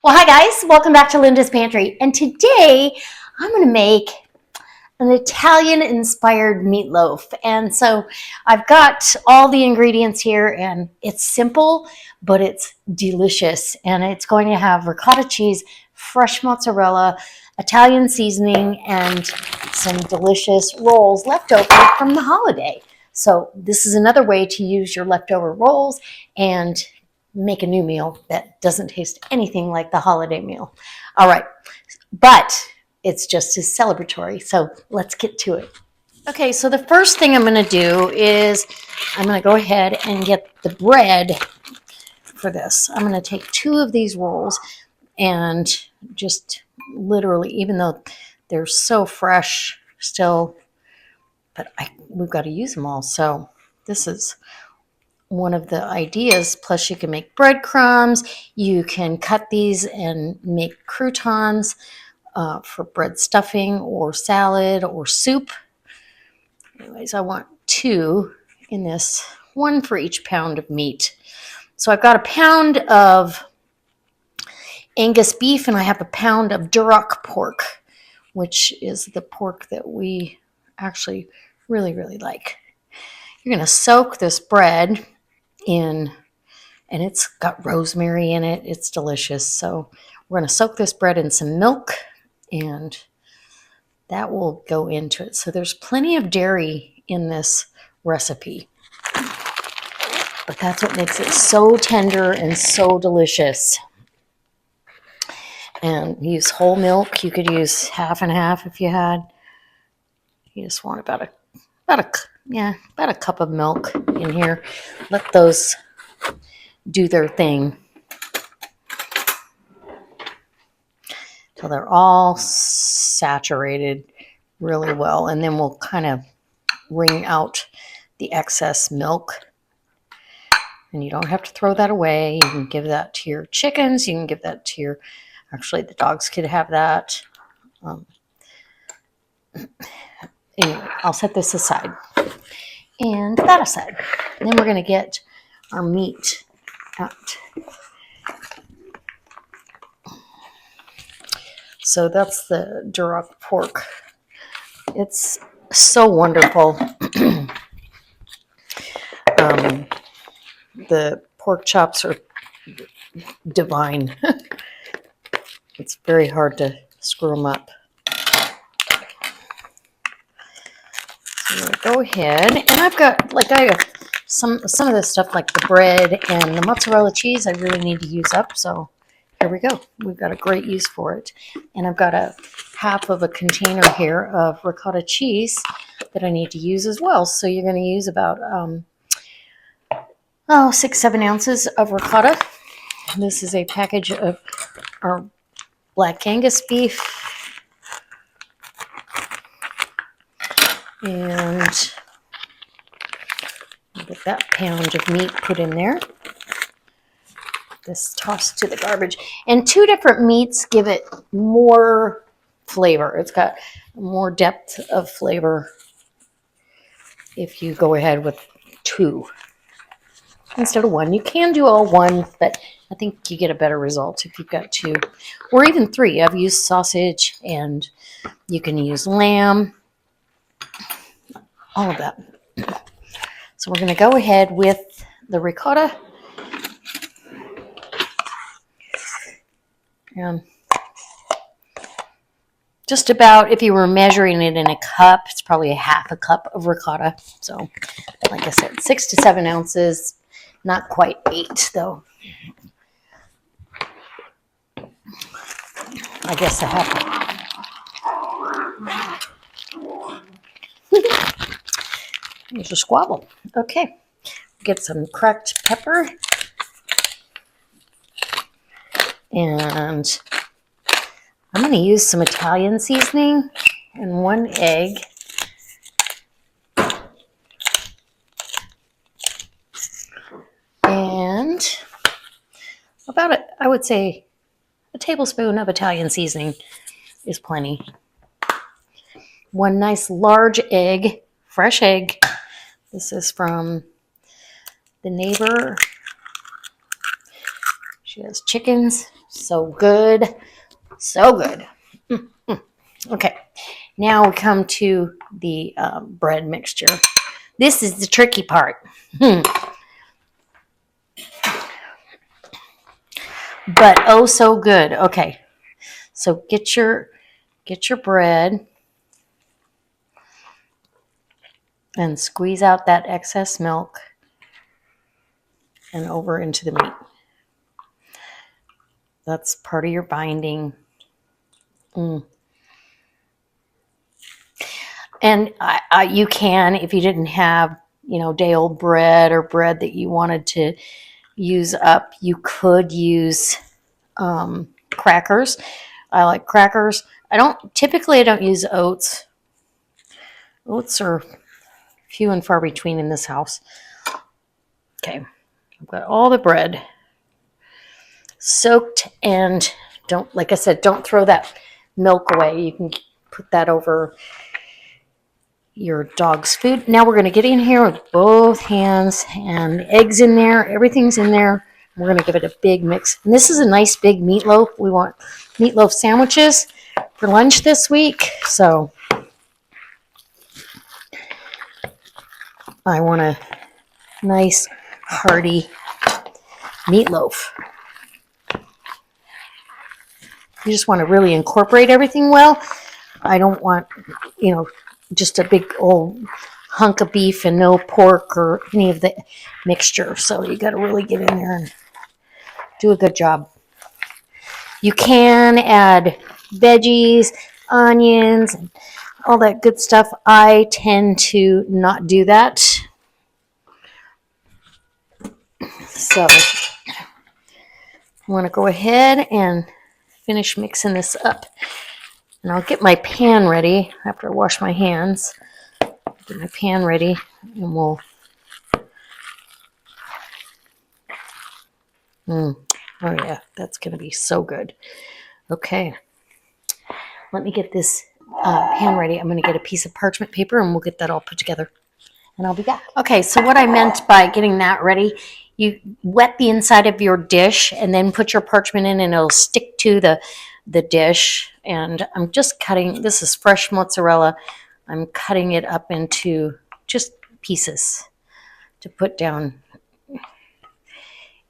Well, hi guys, welcome back to Linda's Pantry. And today I'm going to make an Italian inspired meatloaf. And so I've got all the ingredients here and it's simple, but it's delicious. And it's going to have ricotta cheese, fresh mozzarella, Italian seasoning, and some delicious rolls left over from the holiday. So this is another way to use your leftover rolls and make a new meal that doesn't taste anything like the holiday meal. All right, but it's just as celebratory. So let's get to it. Okay, so the first thing I'm going to do is I'm going to go ahead and get the bread for this. I'm going to take 2 of these rolls and just literally, even though they're so fresh still, but we've got to use them all. So this is one of the ideas. Plus you can make breadcrumbs. You can cut these and make croutons for bread stuffing or salad or soup. Anyways, I want 2 in this, 1 for each pound of meat. So I've got a pound of Angus beef and I have a pound of Duroc pork, which is the pork that we actually really, really like. You're going to soak this bread in, and it's got rosemary in it. It's delicious. So we're going to soak this bread in some milk, and that will go into it. So there's plenty of dairy in this recipe, but that's what makes it so tender and so delicious. And use whole milk. You could use half and half if you had. You just want about a cup of milk in here. Let those do their thing till they're all saturated really well, and then we'll kind of wring out the excess milk. And you don't have to throw that away. You can give that to your chickens. You can give that to your, actually the dogs could have that. Anyway, I'll set this aside and that aside. And then we're going to get our meat out. So that's the Duroc pork. It's so wonderful. The pork chops are divine. It's very hard to screw them up. So I'm going to go ahead, and I've got, I have some of this stuff, like the bread and the mozzarella cheese, I really need to use up. So here we go. We've got a great use for it. And I've got a half of a container here of ricotta cheese that I need to use as well. So you're going to use about 6-7 ounces of ricotta. This is a package of our black Angus beef. And get that pound of meat put in there. This tossed to the garbage. And 2 different meats give it more flavor. It's got more depth of flavor if you go ahead with 2 instead of 1. You can do all 1, but I think you get a better result if you've got 2 or even 3. I've used sausage, and you can use lamb, all of that. So we're going to go ahead with the ricotta. And just about, if you were measuring it in a cup, it's probably a half a cup of ricotta. So like I said, 6 to 7 ounces, not quite 8 though. I guess a half. There's a squabble. Okay, get some cracked pepper. And I'm going to use some Italian seasoning and 1 egg. And about, I would say, a tablespoon of Italian seasoning is plenty. 1 nice large egg, fresh egg. This is from the neighbor. She has chickens, So good. So good. Okay, now we come to the bread mixture. This is the tricky part. But oh so good. Okay, so get your bread and squeeze out that excess milk and over into the meat. That's part of your binding. And you can, if you didn't have, day old bread or bread that you wanted to use up, you could use crackers. I like crackers. I don't use oats. Oats are few and far between in this house. Okay, I've got all the bread soaked, and like I said, don't throw that milk away. You can put that over your dog's food. Now we're going to get in here with both hands, and eggs in there, everything's in there. We're going to give it a big mix. And this is a nice big meatloaf. We want meatloaf sandwiches for lunch this week. So I want a nice hearty meatloaf. You just want to really incorporate everything well. I don't want, just a big old hunk of beef and no pork or any of the mixture. So you got to really get in there and do a good job. You can add veggies, onions, and all that good stuff. I tend to not do that. So I want to go ahead and finish mixing this up. And I'll get my pan ready after I wash my hands. Get my pan ready, and we'll... Oh yeah, that's going to be so good. Okay. Let me get this pan ready. I'm going to get a piece of parchment paper, and we'll get that all put together. And I'll be back. Okay, so what I meant by getting that ready, you wet the inside of your dish and then put your parchment in, and it'll stick to the dish. And I'm just cutting, this is fresh mozzarella. I'm cutting it up into just pieces to put down,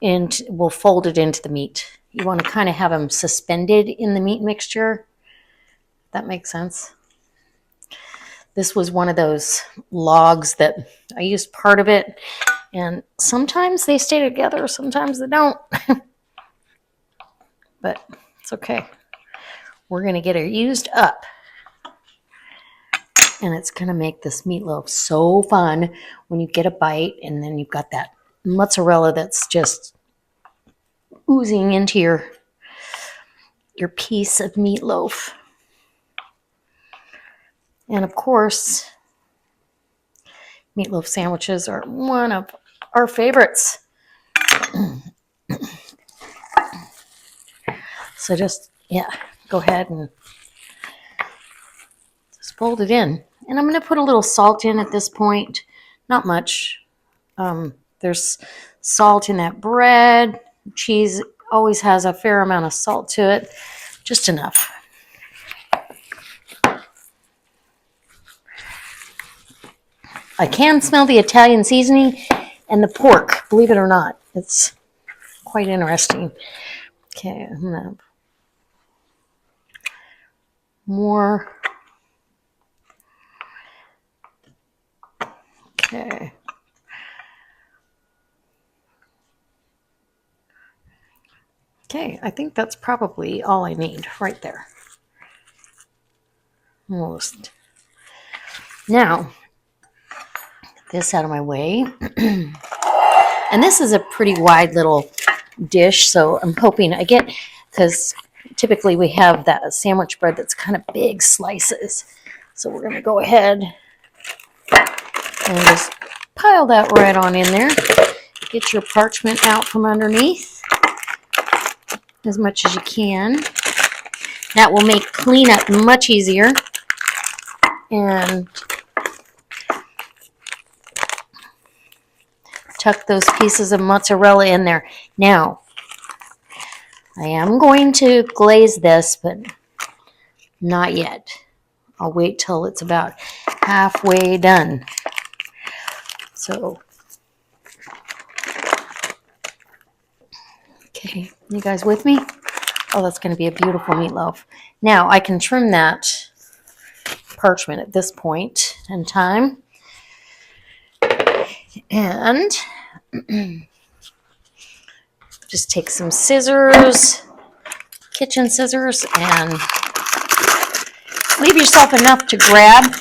and we'll fold it into the meat. You want to kind of have them suspended in the meat mixture. That makes sense. This was one of those logs that I used part of it, and sometimes they stay together, sometimes they don't. But it's okay. We're going to get it used up, and it's going to make this meatloaf so fun when you get a bite, and then you've got that mozzarella that's just oozing into your piece of meatloaf. And of course, meatloaf sandwiches are one of our favorites. So just, go ahead and just fold it in. And I'm going to put a little salt in at this point. Not much. There's salt in that bread. Cheese always has a fair amount of salt to it. Just enough. I can smell the Italian seasoning and the pork, believe it or not. It's quite interesting. Okay, I'm gonna more. Okay. Okay, I think that's probably all I need right there. Almost. Now, this out of my way. And this is a pretty wide little dish, so I'm hoping I get, because typically we have that sandwich bread that's kind of big slices. So we're going to go ahead and just pile that right on in there. Get your parchment out from underneath as much as you can. That will make cleanup much easier. And tuck those pieces of mozzarella in there. Now, I am going to glaze this, but not yet. I'll wait till it's about halfway done. So, okay, you guys with me? Oh, that's going to be a beautiful meatloaf. Now, I can trim that parchment at this point in time. And just take some scissors, kitchen scissors, and leave yourself enough to grab,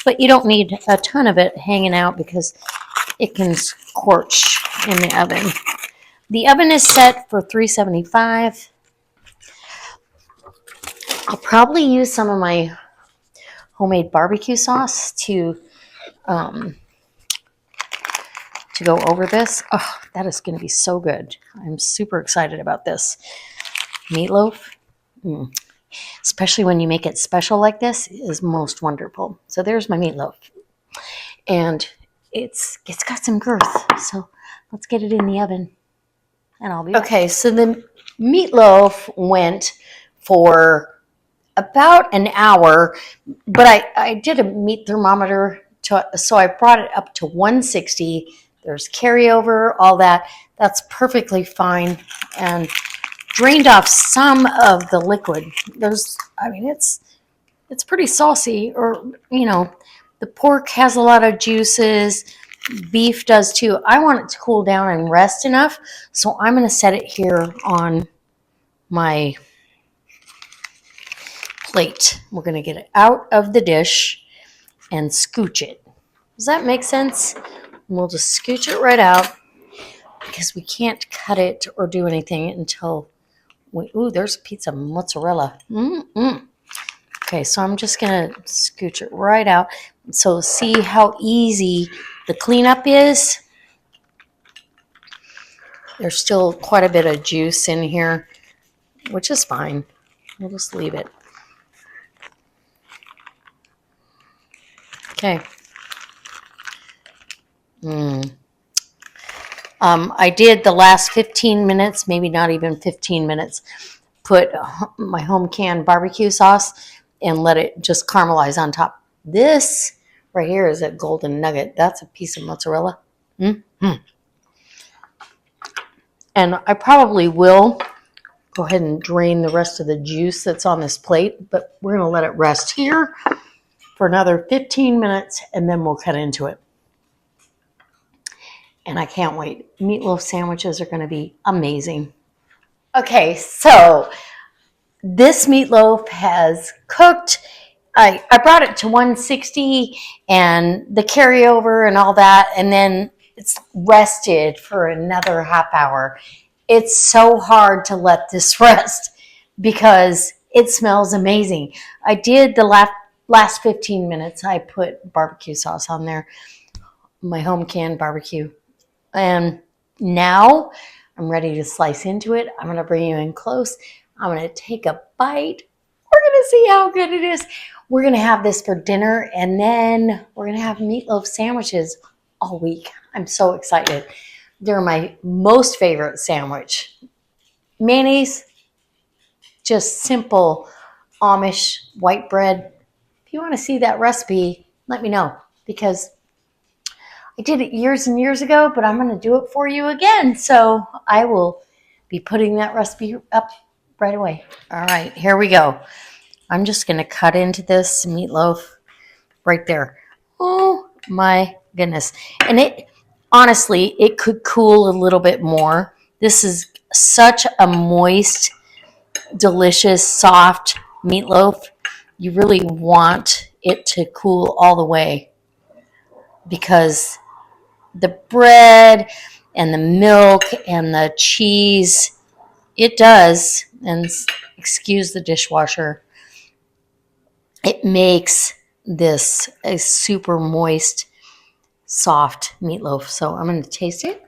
but you don't need a ton of it hanging out because it can scorch in the oven. The oven is set for 375. I'll probably use some of my homemade barbecue sauce to go over this. Oh, that is going to be so good. I'm super excited about this. Meatloaf, especially when you make it special like this, is most wonderful. So there's my meatloaf. And it's got some girth. So let's get it in the oven. And I'll be back. Okay, so the meatloaf went for about an hour, but I did a meat thermometer, so I brought it up to 160. There's carryover, all that. That's perfectly fine, and drained off some of the liquid. It's pretty saucy, or the pork has a lot of juices. Beef does too. I want it to cool down and rest enough, so I'm going to set it here on my plate. We're going to get it out of the dish and scooch it. Does that make sense? We'll just scooch it right out because we can't cut it or do anything until there's a piece of mozzarella. Okay, so I'm just going to scooch it right out. So see how easy the cleanup is? There's still quite a bit of juice in here, which is fine. We'll just leave it. Okay. I did the last 15 minutes, maybe not even 15 minutes, put my home canned barbecue sauce and let it just caramelize on top. This right here is a golden nugget. That's a piece of mozzarella. And I probably will go ahead and drain the rest of the juice that's on this plate, but we're going to let it rest here for another 15 minutes, and then we'll cut into it. And I can't wait. Meatloaf sandwiches are going to be amazing. Okay, so this meatloaf has cooked. I brought it to 160 and the carryover and all that, and then it's rested for another half hour. It's so hard to let this rest because it smells amazing. I did the last 15 minutes. I put barbecue sauce on there, my home canned barbecue. And now I'm ready to slice into it. I'm going to bring you in close. I'm going to take a bite. We're going to see how good it is. We're going to have this for dinner, and then we're going to have meatloaf sandwiches all week. I'm so excited. They're my most favorite sandwich. Mayonnaise, just simple Amish white bread. If you want to see that recipe, let me know, because I did it years and years ago, but I'm going to do it for you again. So I will be putting that recipe up right away. All right, here we go. I'm just going to cut into this meatloaf right there. Oh my goodness. And honestly, it could cool a little bit more. This is such a moist, delicious, soft meatloaf. You really want it to cool all the way because the bread and the milk and the cheese, it does, and excuse the dishwasher, it makes this a super moist, soft meatloaf. So I'm going to taste it.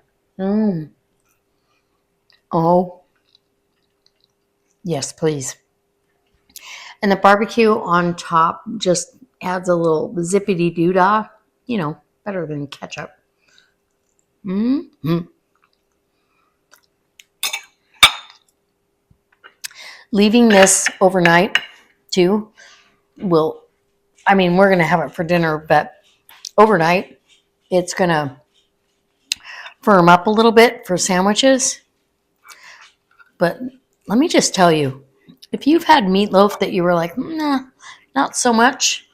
Oh, yes, please. And the barbecue on top just adds a little zippity doo-dah, better than ketchup. leaving this overnight too will, I mean, we're going to have it for dinner, but overnight it's going to firm up a little bit for sandwiches. But let me just tell you, if you've had meatloaf that you were like, nah, not so much,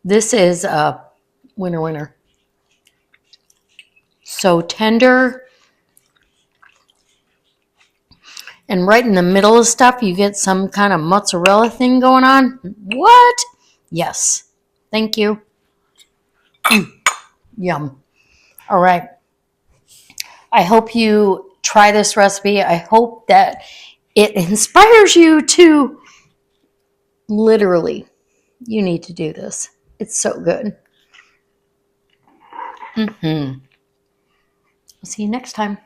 this is a winner winner. So tender. And right in the middle of stuff, you get some kind of mozzarella thing going on. What? Yes. Thank you. Yum. All right. I hope you try this recipe. I hope that it inspires you to literally, you need to do this. It's so good. I'll see you next time.